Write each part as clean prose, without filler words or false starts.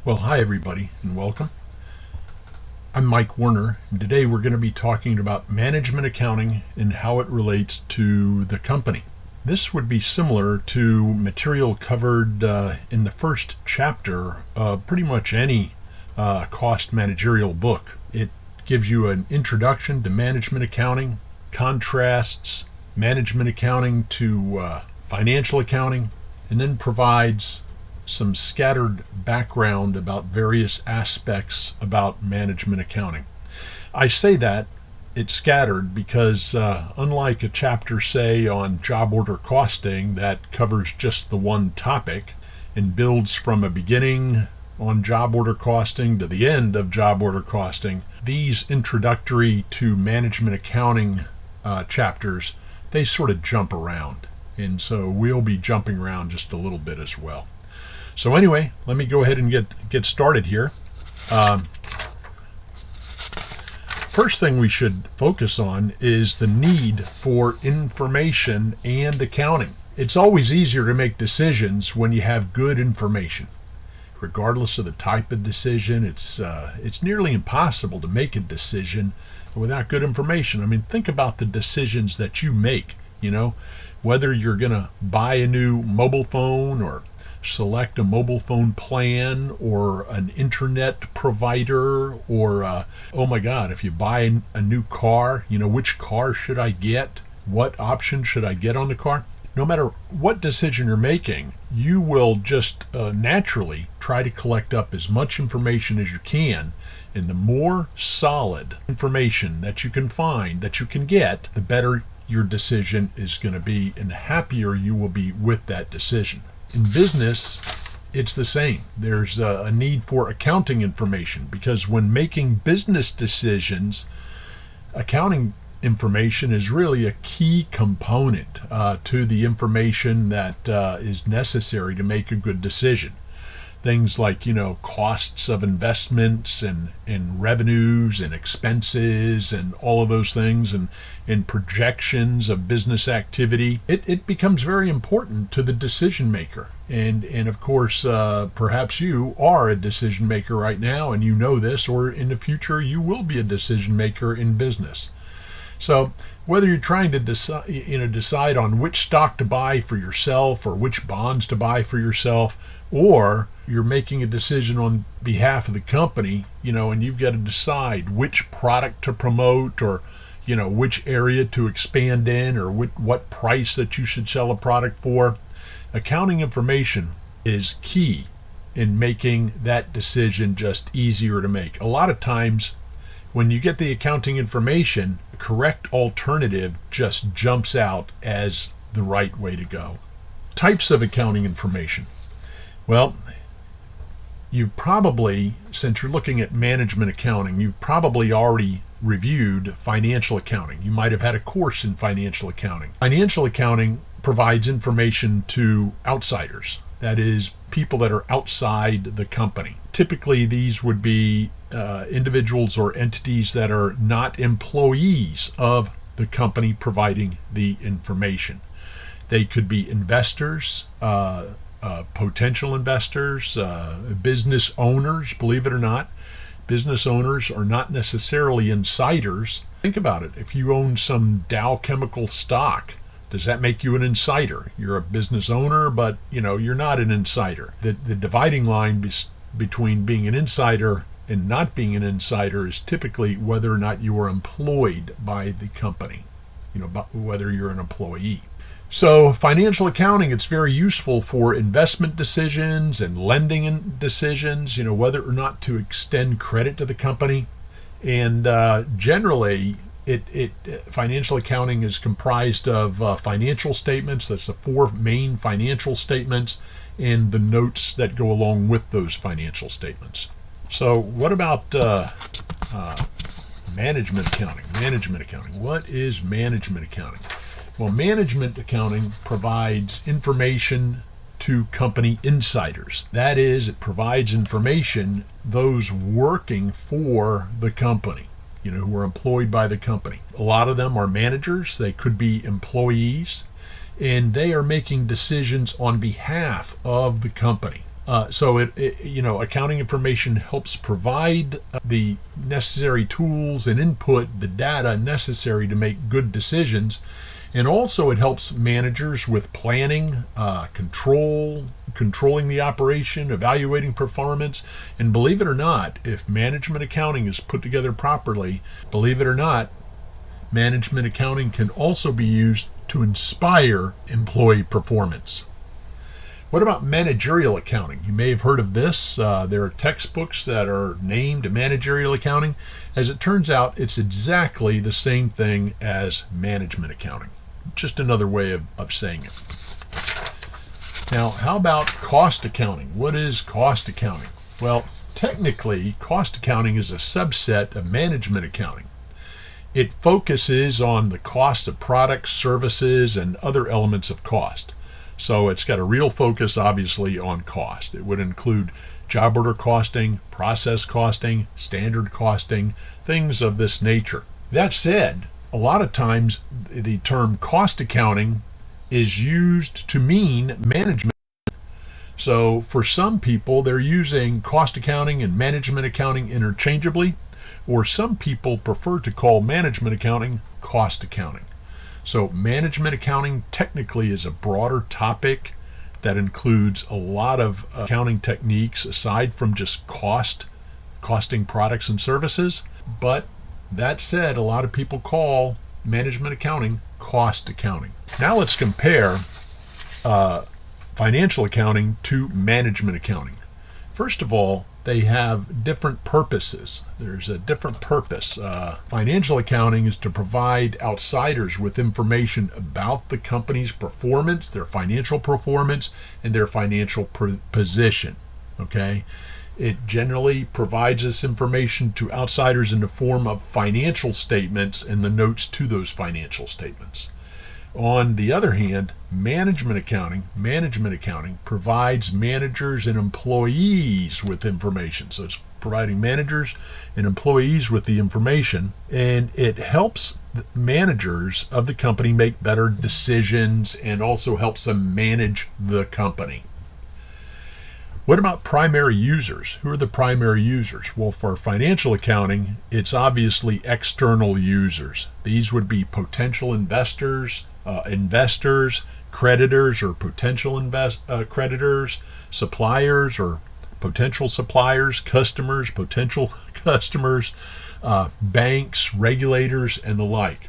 Well, hi everybody and welcome. I'm Mike Werner, and today we're going to be talking about management accounting and how it relates to the company. This would be similar to material covered in the first chapter of pretty much any cost managerial book. It gives you an introduction to management accounting, contrasts management accounting to financial accounting, and then provides some scattered background about various aspects about management accounting. I say that it's scattered because unlike a chapter, say, on job order costing that covers just the one topic and builds from a beginning on job order costing to the end of job order costing, these introductory to management accounting chapters, they sort of jump around. And so we'll be jumping around just a little bit as well. So anyway, let me go ahead and get started here. First thing we should focus on is the need for information and accounting. It's always easier to make decisions when you have good information. Regardless of the type of decision, it's nearly impossible to make a decision without good information. I mean, think about the decisions that you make, whether you're going to buy a new mobile phone or select a mobile phone plan or an internet provider, or oh my God, if you buy a new car, which car should I get? What option should I get on the car? No matter what decision you're making, you will just naturally try to collect up as much information as you can. And the more solid information that you can find, that you can get, the better your decision is going to be and the happier you will be with that decision. In business, it's the same. There's a need for accounting information because when making business decisions, accounting information is really a key component to the information that is necessary to make a good decision. Things like, costs of investments and revenues and expenses and all of those things and projections of business activity. It becomes very important to the decision maker. And of course, perhaps you are a decision maker right now and you know this, or in the future you will be a decision maker in business. So whether you're trying to decide on which stock to buy for yourself or which bonds to buy for yourself, or you're making a decision on behalf of the company, and you've got to decide which product to promote or, which area to expand in or what price that you should sell a product for, accounting information is key in making that decision just easier to make. A lot of times, when you get the accounting information, the correct alternative just jumps out as the right way to go. Types of accounting information. Well, you've probably, since you're looking at management accounting, you've probably already reviewed financial accounting. You might have had a course in financial accounting. Financial accounting provides information to outsiders. That is, people that are outside the company. Typically, these would be individuals or entities that are not employees of the company providing the information. They could be investors, potential investors, business owners. Believe it or not, business owners are not necessarily insiders. Think about it. If you own some Dow Chemical stock, does that make you an insider? You're a business owner, but you're not an insider. The dividing line between being an insider and not being an insider is typically whether or not you are employed by the company, whether you're an employee. So financial accounting, it's very useful for investment decisions and lending decisions, whether or not to extend credit to the company. And generally, financial accounting is comprised of financial statements. That's the four main financial statements and the notes that go along with those financial statements. So what about management accounting? Management accounting. What is management accounting? Well, management accounting provides information to company insiders. That is, it provides information those working for the company, who are employed by the company. A lot of them are managers. They could be employees, and they are making decisions on behalf of the company. Accounting information helps provide the necessary tools and input the data necessary to make good decisions. And also it helps managers with planning, controlling the operation, evaluating performance. And believe it or not, if management accounting is put together properly, believe it or not, management accounting can also be used to inspire employee performance. What about managerial accounting? You may have heard of this. There are textbooks that are named managerial accounting. As it turns out, it's exactly the same thing as management accounting. Just another way of saying it. Now, how about cost accounting? What is cost accounting? Well, technically, cost accounting is a subset of management accounting. It focuses on the cost of products, services, and other elements of cost. So it's got a real focus, obviously, on cost. It would include job order costing, process costing, standard costing, things of this nature. That said, a lot of times the term cost accounting is used to mean management. So for some people, they're using cost accounting and management accounting interchangeably, or some people prefer to call management accounting cost accounting. So management accounting technically is a broader topic that includes a lot of accounting techniques aside from just costing products and services. But that said, a lot of people call management accounting cost accounting. Now let's compare financial accounting to management accounting. First of all, they have different purposes. There's a different purpose. Financial accounting is to provide outsiders with information about the company's performance, their financial performance, and their financial position. Okay? It generally provides this information to outsiders in the form of financial statements and the notes to those financial statements. On the other hand, management accounting provides managers and employees with information. So it's providing managers and employees with the information, and it helps the managers of the company make better decisions and also helps them manage the company. What about primary users? Who are the primary users? Well, for financial accounting, it's obviously external users. These would be potential investors, creditors or potential creditors, suppliers or potential suppliers, customers, potential customers, banks, regulators, and the like.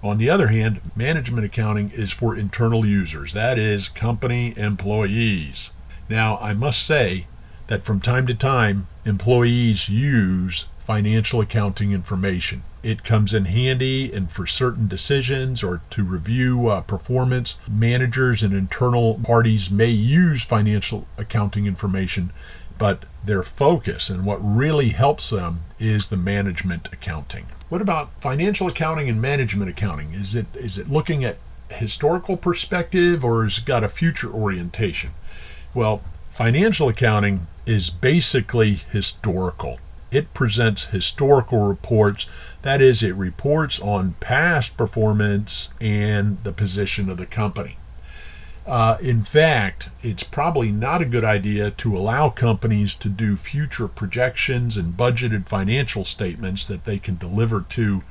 On the other hand, management accounting is for internal users. That is, company employees. Now, I must say that from time to time, employees use financial accounting information. It comes in handy, and for certain decisions or to review performance, managers and internal parties may use financial accounting information, but their focus and what really helps them is the management accounting. What about financial accounting and management accounting? Is it looking at historical perspective, or has it got a future orientation? Well, financial accounting is basically historical. It presents historical reports. That is, it reports on past performance and the position of the company. In fact, it's probably not a good idea to allow companies to do future projections and budgeted financial statements that they can deliver to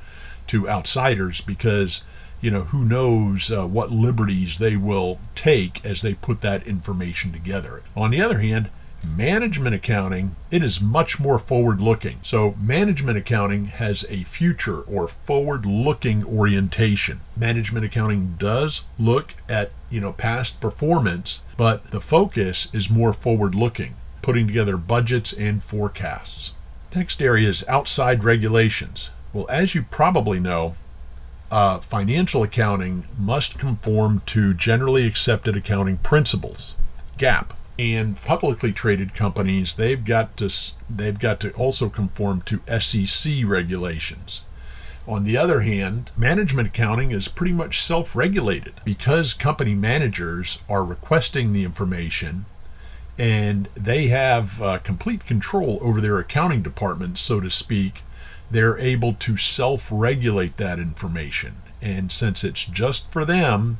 outsiders, because who knows what liberties they will take as they put that information together. On the other hand, management accounting, it is much more forward-looking. So management accounting has a future or forward-looking orientation. Management accounting does look at, past performance, but the focus is more forward-looking, putting together budgets and forecasts. Next area is outside regulations. Well, as you probably know, financial accounting must conform to generally accepted accounting principles, GAAP. And publicly traded companies, they've got to also conform to SEC regulations. On the other hand, management accounting is pretty much self-regulated because company managers are requesting the information, and they have complete control over their accounting department, so to speak. They're able to self-regulate that information, and since it's just for them,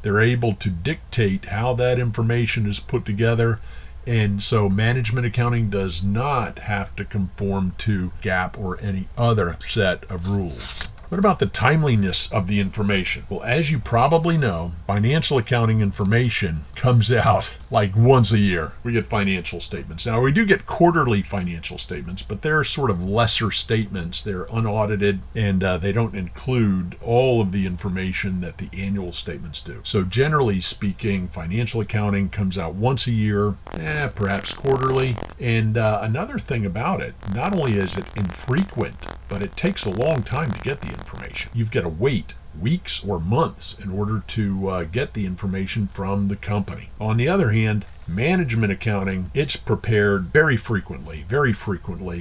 they're able to dictate how that information is put together And so management accounting does not have to conform to GAAP or any other set of rules. What about the timeliness of the information? Well, as you probably know, financial accounting information comes out like once a year. We get financial statements. Now, we do get quarterly financial statements, but they're sort of lesser statements. They're unaudited, and they don't include all of the information that the annual statements do. So generally speaking, financial accounting comes out once a year, perhaps quarterly. And another thing about it, not only is it infrequent, but it takes a long time to get the information. You've got to wait weeks or months in order to get the information from the company. On the other hand, management accounting, it's prepared very frequently.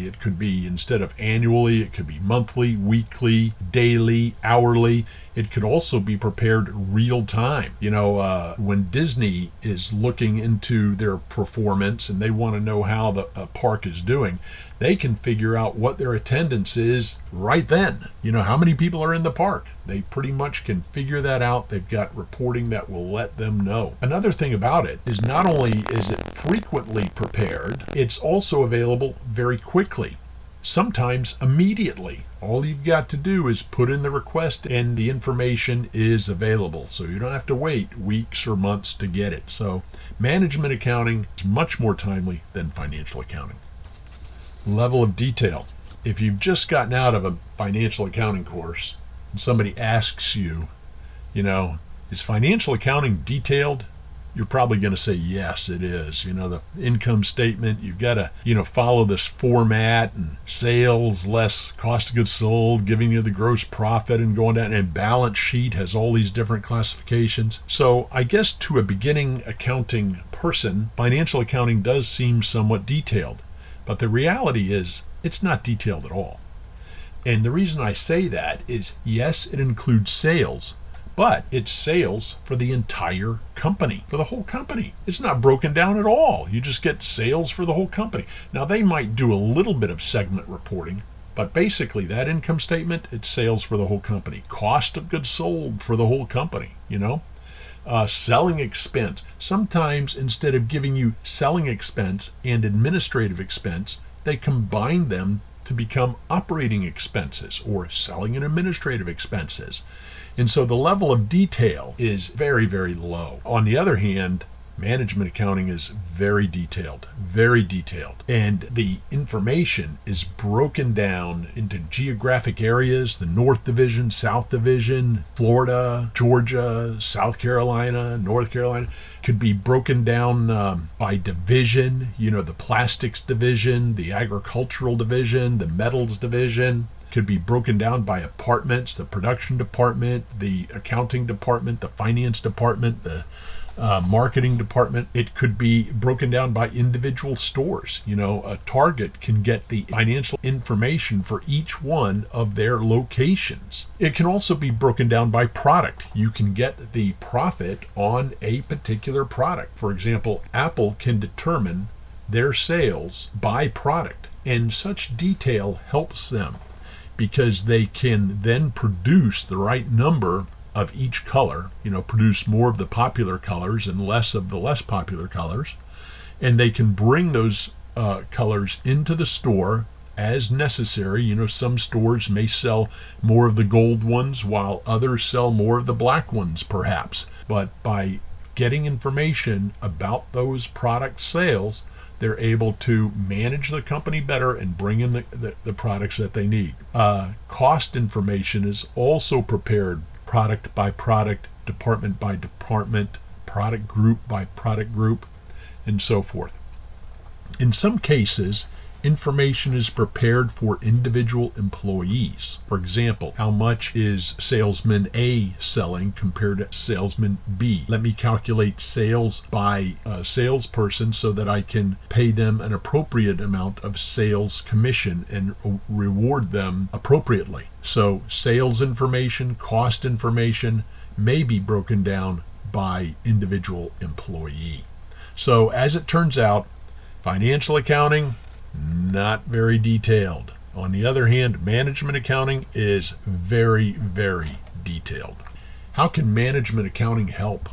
It could be, instead of annually, it could be monthly, weekly, daily, hourly. It could also be prepared real time. When Disney is looking into their performance and they want to know how the park is doing, they can figure out what their attendance is right then. How many people are in the park. They pretty much can figure that out. They've got reporting that will let them know. Another thing about it is not only is it frequently prepared, it's also available very quickly, sometimes immediately. All you've got to do is put in the request and the information is available. So you don't have to wait weeks or months to get it. So management accounting is much more timely than financial accounting. Level of detail. If you've just gotten out of a financial accounting course and somebody asks you, is financial accounting detailed? You're probably going to say, yes, it is. The income statement, you've got to, follow this format, and sales less cost of goods sold, giving you the gross profit and going down, and balance sheet has all these different classifications. So I guess to a beginning accounting person, financial accounting does seem somewhat detailed. But the reality is, it's not detailed at all. And the reason I say that is, yes, it includes sales, but it's sales for the entire company, for the whole company. It's not broken down at all. You just get sales for the whole company. Now, they might do a little bit of segment reporting, but basically that income statement, it's sales for the whole company. Cost of goods sold for the whole company, selling expense. Sometimes instead of giving you selling expense and administrative expense, they combine them to become operating expenses or selling and administrative expenses. And so the level of detail is very, very low. On the other hand, management accounting is very detailed. And the information is broken down into geographic areas, the North Division, South Division, Florida, Georgia, South Carolina, North Carolina. Could be broken down by division, the plastics division, the agricultural division, the metals division. Could be broken down by departments, the production department, the accounting department, the finance department, the marketing department. It could be broken down by individual stores. A Target can get the financial information for each one of their locations. It can also be broken down by product. You can get the profit on a particular product. For example, Apple can determine their sales by product, and such detail helps them because they can then produce the right number of each color, produce more of the popular colors and less of the less popular colors. And they can bring those colors into the store as necessary. Some stores may sell more of the gold ones while others sell more of the black ones, perhaps. But by getting information about those product sales, they're able to manage the company better and bring in the products that they need. Cost information is also prepared product by product, department by department, product group by product group, and so forth. In some cases, information is prepared for individual employees. For example, how much is salesman A selling compared to salesman B? Let me calculate sales by a salesperson so that I can pay them an appropriate amount of sales commission and reward them appropriately. So sales information, cost information may be broken down by individual employee. So as it turns out, financial accounting, not very detailed. On the other hand, management accounting is very, very detailed. How can management accounting help?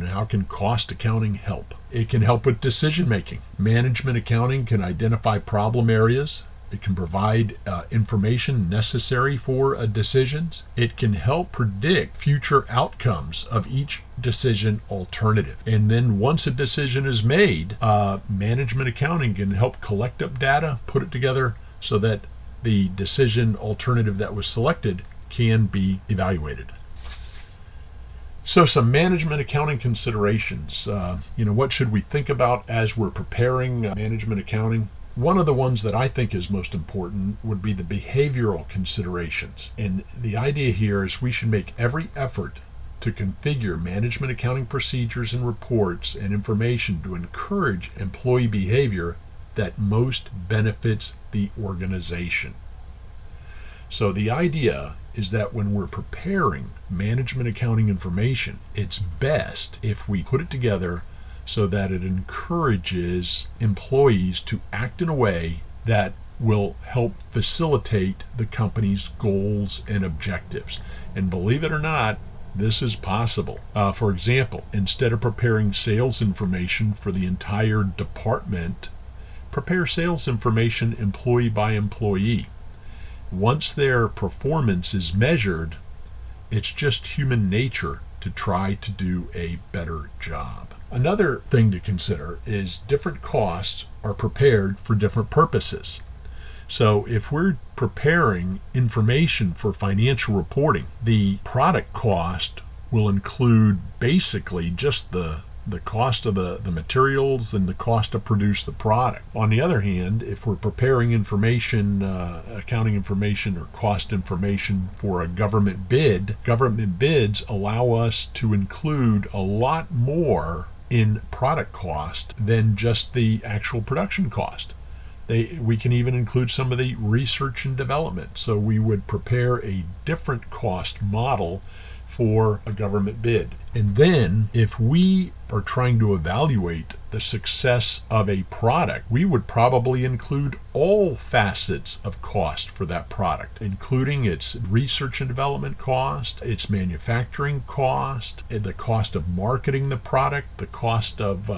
How can cost accounting help? It can help with decision making. Management accounting can identify problem areas. It can provide information necessary for decisions. It can help predict future outcomes of each decision alternative. And then once a decision is made, management accounting can help collect up data, put it together so that the decision alternative that was selected can be evaluated. So some management accounting considerations. What should we think about as we're preparing management accounting? One of the ones that I think is most important would be the behavioral considerations. And the idea here is we should make every effort to configure management accounting procedures and reports and information to encourage employee behavior that most benefits the organization. So the idea is that when we're preparing management accounting information, it's best if we put it together so that it encourages employees to act in a way that will help facilitate the company's goals and objectives. And believe it or not, this is possible. For example, instead of preparing sales information for the entire department, prepare sales information employee by employee. Once their performance is measured, it's just human nature to try to do a better job. Another thing to consider is different costs are prepared for different purposes. So if we're preparing information for financial reporting, the product cost will include basically just the cost of the materials and the cost to produce the product. On the other hand, if we're preparing information, accounting information or cost information for a government bid, government bids allow us to include a lot more in product cost than just the actual production cost. We can even include some of the research and development. So we would prepare a different cost model for a government bid. And then if we are trying to evaluate the success of a product, we would probably include all facets of cost for that product, including its research and development cost, its manufacturing cost, the cost of marketing the product, the cost of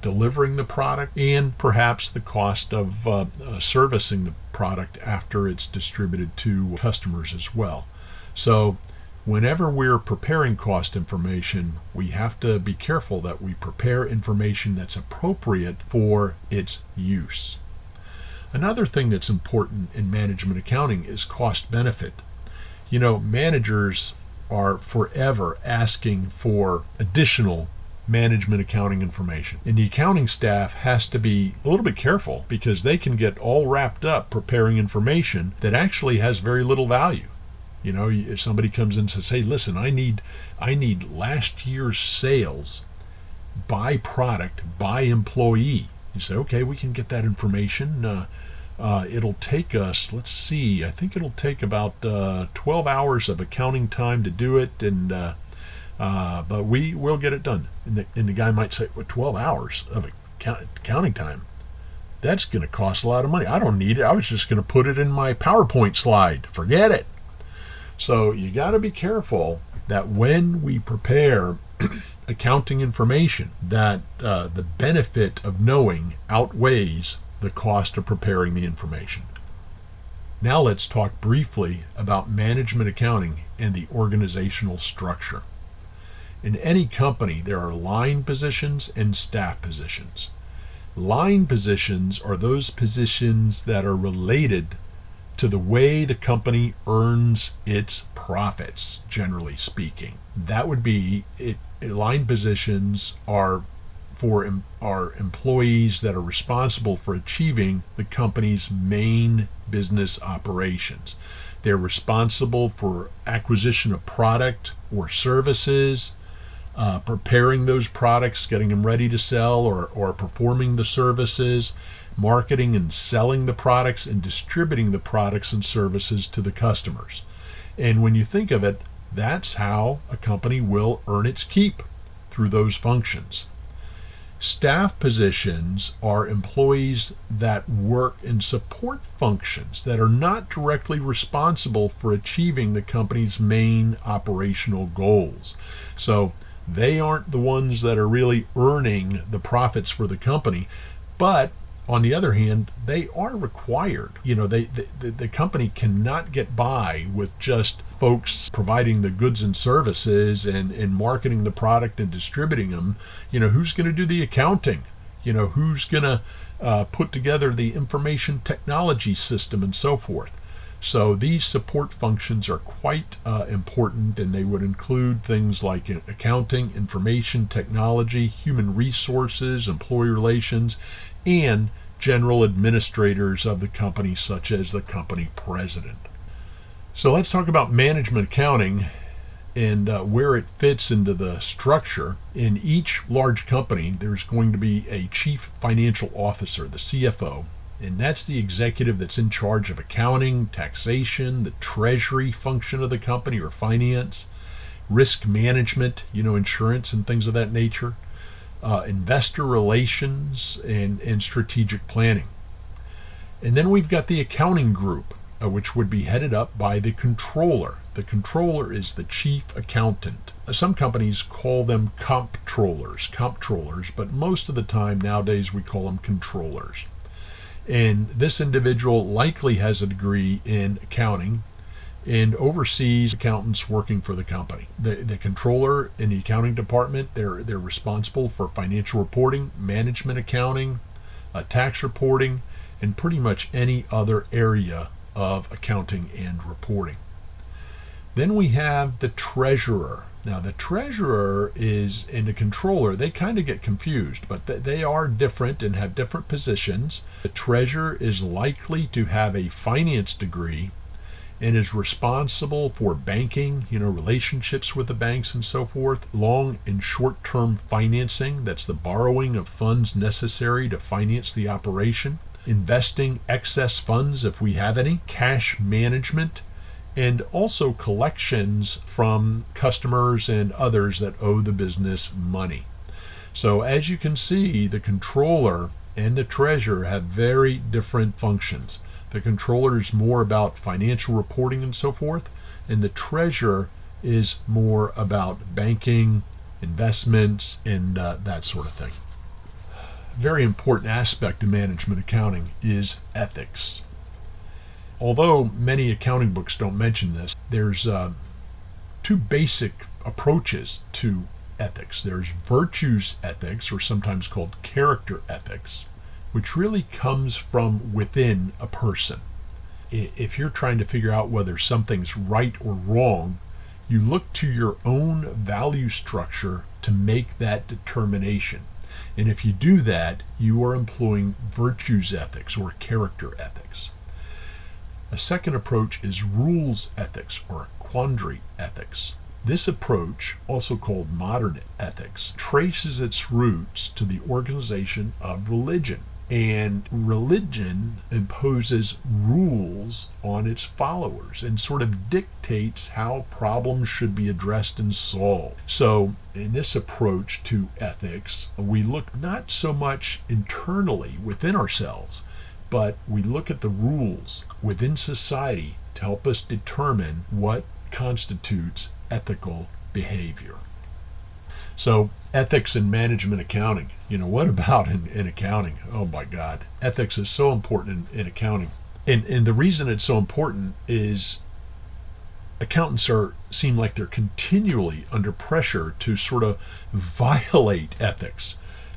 delivering the product, and perhaps the cost of servicing the product after it's distributed to customers as well. So whenever we're preparing cost information, we have to be careful that we prepare information that's appropriate for its use. Another thing that's important in management accounting is cost benefit. Managers are forever asking for additional management accounting information. And the accounting staff has to be a little bit careful because they can get all wrapped up preparing information that actually has very little value. If somebody comes in and says, hey, listen, I need last year's sales by product, by employee. You say, okay, we can get that information. It'll take us, let's see, I think it'll take about 12 hours of accounting time to do it, but we will get it done. And the guy might say, well, 12 hours of accounting time? That's going to cost a lot of money. I don't need it. I was just going to put it in my PowerPoint slide. Forget it. So you got to be careful that when we prepare accounting information, that the benefit of knowing outweighs the cost of preparing the information. Now let's talk briefly about management accounting and the organizational structure. In any company, there are line positions and staff positions. Line positions are those positions that are related to the way the company earns its profits, generally speaking. That would be it. Line positions are for our employees that are responsible for achieving the company's main business operations. They're responsible for acquisition of product or services, preparing those products, getting them ready to sell, or performing the services, marketing and selling the products, and distributing the products and services to the customers. And when you think of it, that's how a company will earn its keep, through those functions. Staff positions are employees that work in support functions that are not directly responsible for achieving the company's main operational goals. So They aren't the ones that are really earning the profits for the company, but on the other hand, they are required. The company cannot get by with just folks providing the goods and services and marketing the product and distributing them. Who's going to do the accounting? Who's going to put together the information technology system and so forth? So these support functions are quite important, and they would include things like accounting, information technology, human resources, employee relations, and general administrators of the company, such as the company president. So let's talk about management accounting and where it fits into the structure. In each large company, there's going to be a chief financial officer, the CFO, and that's the executive that's in charge of accounting, taxation, the treasury function of the company or finance, risk management, insurance and things of that nature, investor relations, and strategic planning. And then we've got the accounting group, which would be headed up by the controller. The controller is the chief accountant. Some companies call them comptrollers, but most of the time nowadays we call them controllers. And this individual likely has a degree in accounting and oversees accountants working for the company. The controller in the accounting department, they're responsible for financial reporting, management accounting, tax reporting, and pretty much any other area of accounting and reporting. Then we have the treasurer. Now the treasurer and the controller, they kind of get confused, but they are different and have different positions. The treasurer is likely to have a finance degree and is responsible for banking, relationships with the banks and so forth, long and short-term financing, that's the borrowing of funds necessary to finance the operation, investing excess funds if we have any, cash management, and also collections from customers and others that owe the business money. So as you can see, the controller and the treasurer have very different functions. The controller is more about financial reporting and so forth, and the treasurer is more about banking, investments, and that sort of thing. A very important aspect of management accounting is ethics. Although many accounting books don't mention this, there's two basic approaches to ethics. There's virtues ethics, or sometimes called character ethics, which really comes from within a person. If you're trying to figure out whether something's right or wrong, you look to your own value structure to make that determination. And if you do that, you are employing virtues ethics or character ethics. A second approach is rules ethics or quandary ethics. This approach, also called modern ethics, traces its roots to the organization of religion. And religion imposes rules on its followers and sort of dictates how problems should be addressed and solved. So in this approach to ethics, we look not so much internally within ourselves, but we look at the rules within society to help us determine what constitutes ethical behavior. So ethics in management accounting. What about in accounting? Oh my God. Ethics is so important in accounting. And the reason it's so important is accountants seem like they're continually under pressure to sort of violate ethics.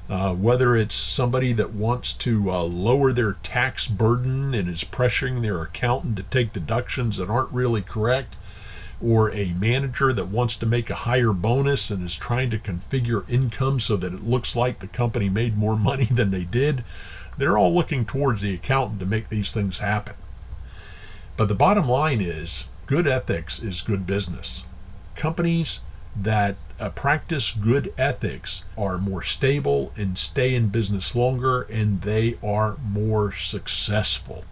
Whether it's somebody that wants to lower their tax burden and is pressuring their accountant to take deductions that aren't really correct, or a manager that wants to make a higher bonus and is trying to configure income so that it looks like the company made more money than they did, they're all looking towards the accountant to make these things happen. But the bottom line is, good ethics is good business. Companies that practice good ethics are more stable and stay in business longer, and they are more successful.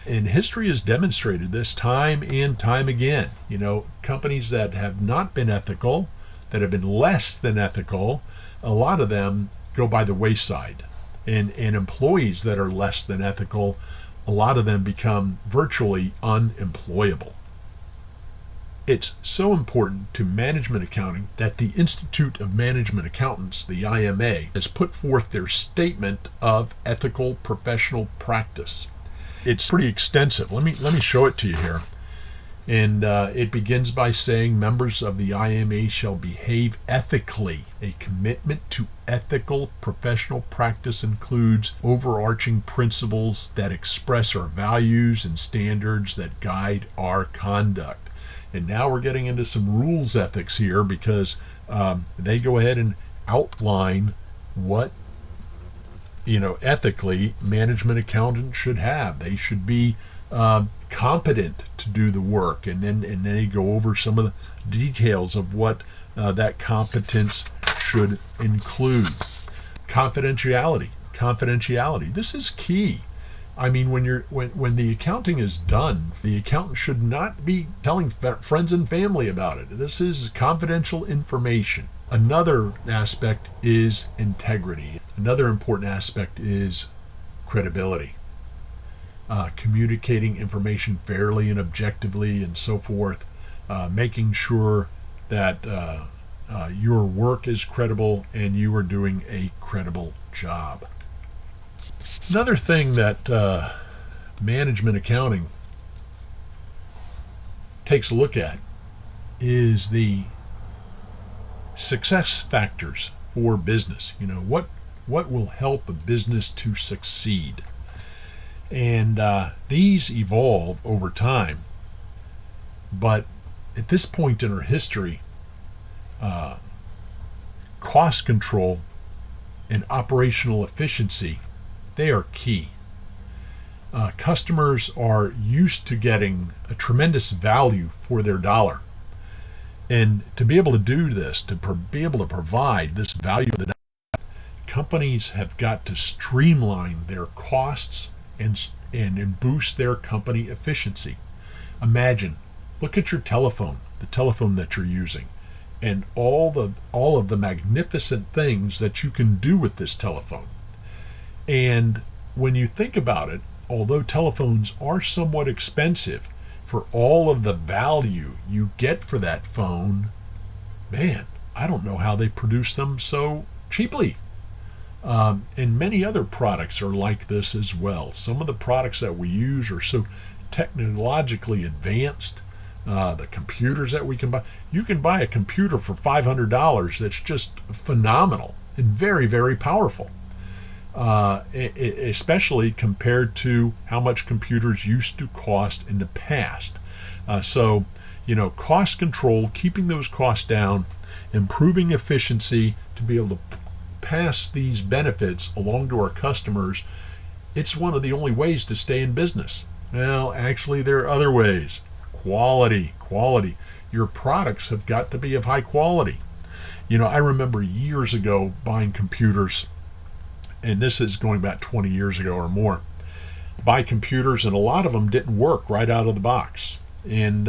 And history has demonstrated this time and time again. Companies that have not been ethical, that have been less than ethical, a lot of them go by the wayside. And employees that are less than ethical, a lot of them become virtually unemployable. It's so important to management accounting that the Institute of Management Accountants, the IMA, has put forth their Statement of Ethical Professional Practice. It's pretty extensive. Let me show it to you here. And it begins by saying members of the IMA shall behave ethically. A commitment to ethical professional practice includes overarching principles that express our values and standards that guide our conduct. And now we're getting into some rules ethics here, because they go ahead and outline what, ethically management accountants should have. They should be competent to do the work, and then they go over some of the details of what that competence should include. Confidentiality. This is key. I mean, when the accounting is done, the accountant should not be telling friends and family about it. This is confidential information. Another aspect is integrity. Another important aspect is credibility. Communicating information fairly and objectively and so forth, making sure that your work is credible and you are doing a credible job. Another thing that management accounting takes a look at is the success factors for business. What will help a business to succeed? And these evolve over time. But at this point in our history, cost control and operational efficiency, they are key. Customers are used to getting a tremendous value for their dollar. And to be able to do this, to be able to provide this value of the dollar, companies have got to streamline their costs and boost their company efficiency. Imagine, look at your telephone, the telephone that you're using, and all of the magnificent things that you can do with this telephone. And when you think about it, although telephones are somewhat expensive, for all of the value you get for that phone, man, I don't know how they produce them so cheaply. And many other products are like this as well. Some of the products that we use are so technologically advanced. The computers that we can buy. You can buy a computer for $500 that's just phenomenal and very, very powerful. Especially compared to how much computers used to cost in the past. So, cost control, keeping those costs down, improving efficiency to be able to pass these benefits along to our customers, it's one of the only ways to stay in business. Well, actually, there are other ways. Quality. Your products have got to be of high quality. I remember years ago buying computers, and this is going back 20 years ago or more, buy computers, and a lot of them didn't work right out of the box. And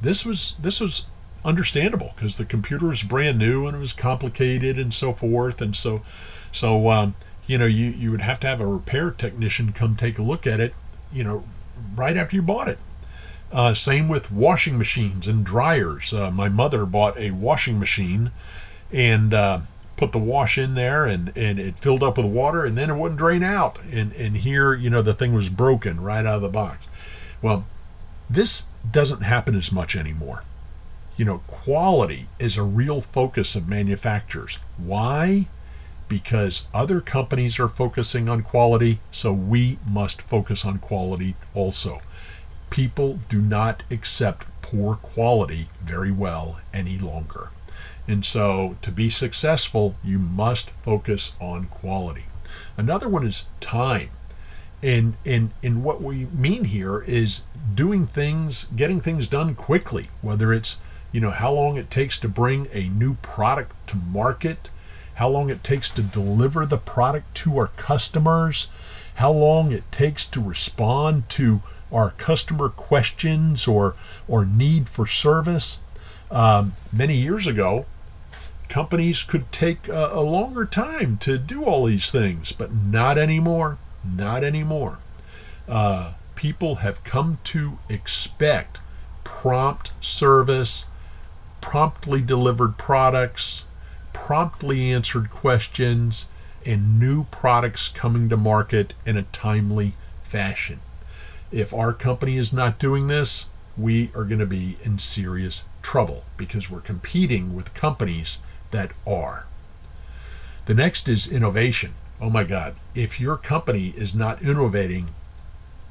this was understandable, because the computer was brand new and it was complicated and so forth. And so you would have to have a repair technician come take a look at it, right after you bought it. Same with washing machines and dryers. My mother bought a washing machine and put the wash in there, and it filled up with water, and then it wouldn't drain out. And here, the thing was broken right out of the box. Well, this doesn't happen as much anymore. Quality is a real focus of manufacturers. Why? Because other companies are focusing on quality, so we must focus on quality also. People do not accept poor quality very well any longer. And so to be successful, you must focus on quality. Another one is time. And what we mean here is doing things, getting things done quickly, whether it's how long it takes to bring a new product to market, how long it takes to deliver the product to our customers, how long it takes to respond to our customer questions or need for service. Many years ago, companies could take a longer time to do all these things, but not anymore. Not anymore. People have come to expect prompt service, promptly delivered products, promptly answered questions, and new products coming to market in a timely fashion. If our company is not doing this, we are going to be in serious trouble because we're competing with companies that are. The next is innovation. Oh my God, if your company is not innovating,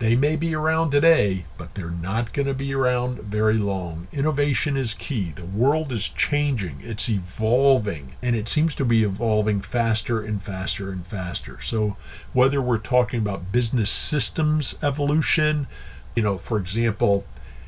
they may be around today, but they're not going to be around very long. Innovation is key. The world is changing. It's evolving, and it seems to be evolving faster and faster and faster. So whether we're talking about business systems evolution, for example,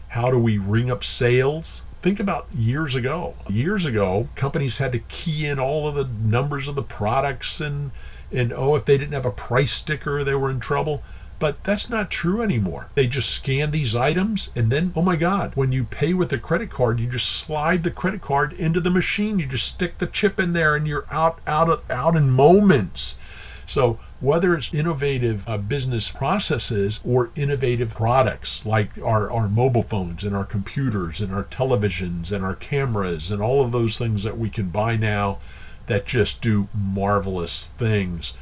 how do we ring up sales? Think about years ago. Years ago, companies had to key in all of the numbers of the products and if they didn't have a price sticker, they were in trouble. But that's not true anymore. They just scan these items, and then, oh my God, when you pay with a credit card, you just slide the credit card into the machine. You just stick the chip in there, and you're out in moments. So whether it's innovative business processes or innovative products like our mobile phones and our computers and our televisions and our cameras and all of those things that we can buy now that just do marvelous things,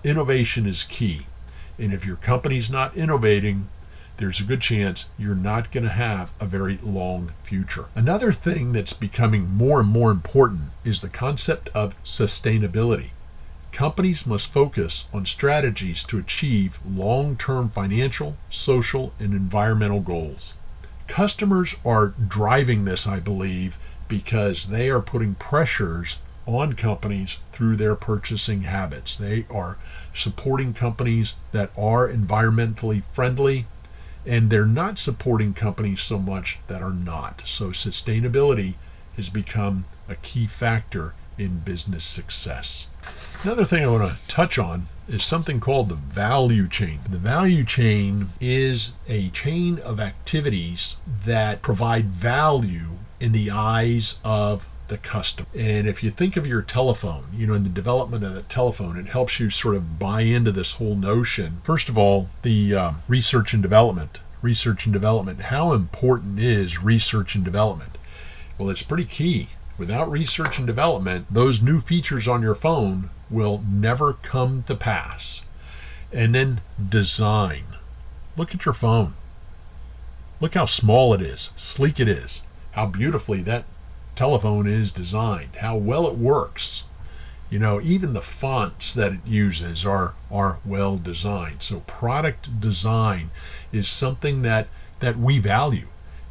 innovation is key. And if your company's not innovating, there's a good chance you're not going to have a very long future. Another thing that's becoming more and more important is the concept of sustainability. Companies must focus on strategies to achieve long-term financial, social, and environmental goals. Customers are driving this, I believe, because they are putting pressures on companies through their purchasing habits. They are supporting companies that are environmentally friendly, and they're not supporting companies so much that are not. So sustainability has become a key factor in business success. Another thing I want to touch on is something called the value chain. The value chain is a chain of activities that provide value in the eyes of the customer. And if you think of your telephone, in the development of the telephone, it helps you sort of buy into this whole notion. First of all, the research and development. How important is research and development? Well, it's pretty key. Without research and development, those new features on your phone will never come to pass. And then design. Look at your phone. Look how small it is, sleek it is, how beautifully that telephone is designed, how well it works. Even the fonts that it uses are well designed. So product design is something that we value.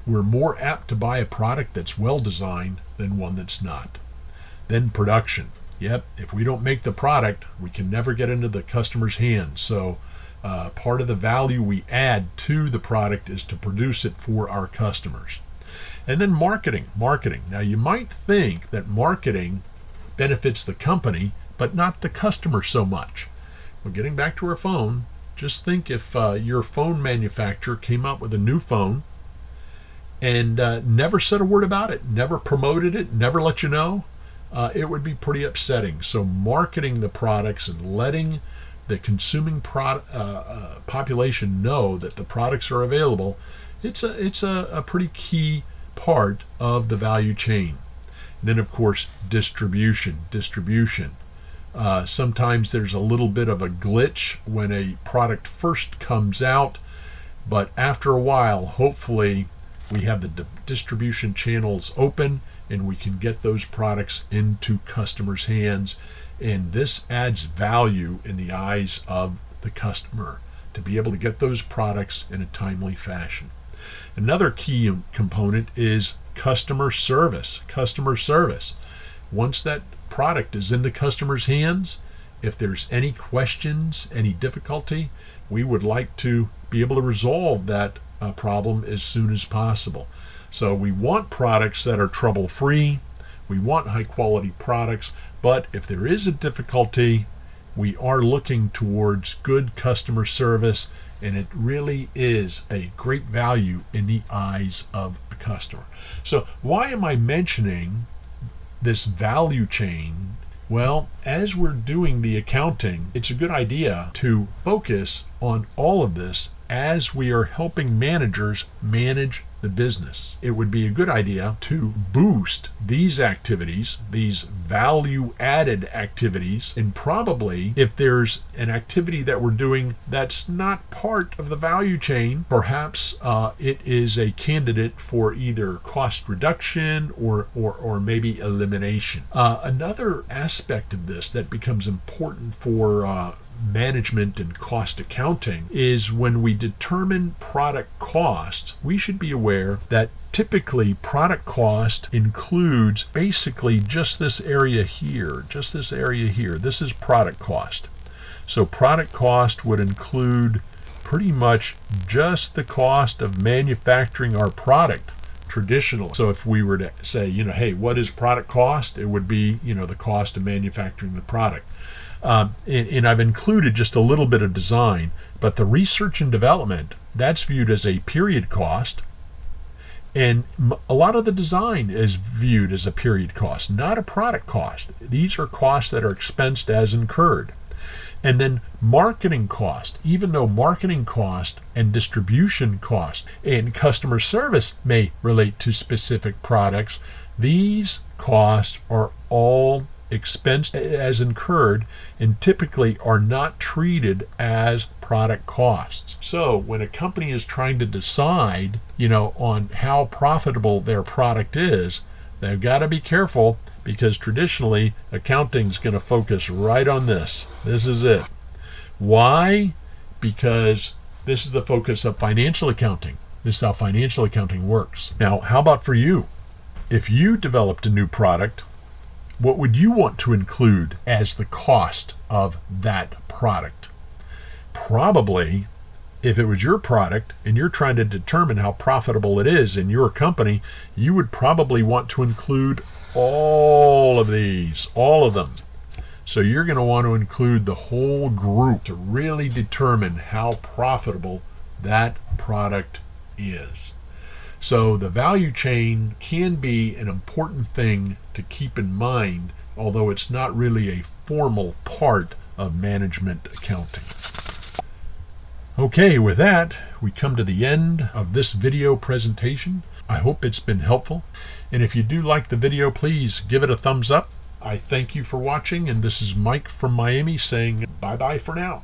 We're more apt to buy a product that's well designed than one that's not. Then production. Yep, if we don't make the product, we can never get into the customer's hands. So part of the value we add to the product is to produce it for our customers. And then marketing. Now you might think that marketing benefits the company, but not the customer so much. Well, getting back to our phone, just think if your phone manufacturer came up with a new phone and never said a word about it, never promoted it, never let you know, it would be pretty upsetting. So marketing the products and letting the consuming population know that the products are available, it's a pretty key part of the value chain. And then, of course, distribution. Sometimes there's a little bit of a glitch when a product first comes out, but after a while, hopefully, we have the distribution channels open and we can get those products into customers' hands. And this adds value in the eyes of the customer to be able to get those products in a timely fashion. Another key component is customer service. Once that product is in the customer's hands, if there's any questions, any difficulty, we would like to be able to resolve that problem as soon as possible. So we want products that are trouble-free. We want high-quality products. But if there is a difficulty, we are looking towards good customer service, and it really is a great value in the eyes of the customer. So why am I mentioning this value chain? Well, as we're doing the accounting, it's a good idea to focus on all of this as we are helping managers manage the business. It would be a good idea to boost these activities, these value-added activities, and probably if there's an activity that we're doing that's not part of the value chain, perhaps it is a candidate for either cost reduction or maybe elimination. Another aspect of this that becomes important for management and cost accounting is when we determine product cost, we should be aware that typically product cost includes basically just this area here, This is product cost. So product cost would include pretty much just the cost of manufacturing our product traditionally. So if we were to say, hey, what is product cost? It would be, the cost of manufacturing the product. And I've included just a little bit of design, but the research and development, that's viewed as a period cost. And a lot of the design is viewed as a period cost, not a product cost. These are costs that are expensed as incurred. And then marketing cost, even though marketing cost and distribution cost and customer service may relate to specific products, these costs are all expensed as incurred and typically are not treated as product costs. So when a company is trying to decide, on how profitable their product is, they've got to be careful, because traditionally accounting is going to focus right on this. This is it. Why? Because this is the focus of financial accounting. This is how financial accounting works. Now, how about for you? If you developed a new product, what would you want to include as the cost of that product? Probably, if it was your product and you're trying to determine how profitable it is in your company, you would probably want to include all of these, all of them. So you're going to want to include the whole group to really determine how profitable that product is. So the value chain can be an important thing to keep in mind, although it's not really a formal part of management accounting. Okay, with that, we come to the end of this video presentation. I hope it's been helpful. And if you do like the video, please give it a thumbs up. I thank you for watching, and this is Mike from Miami saying bye-bye for now.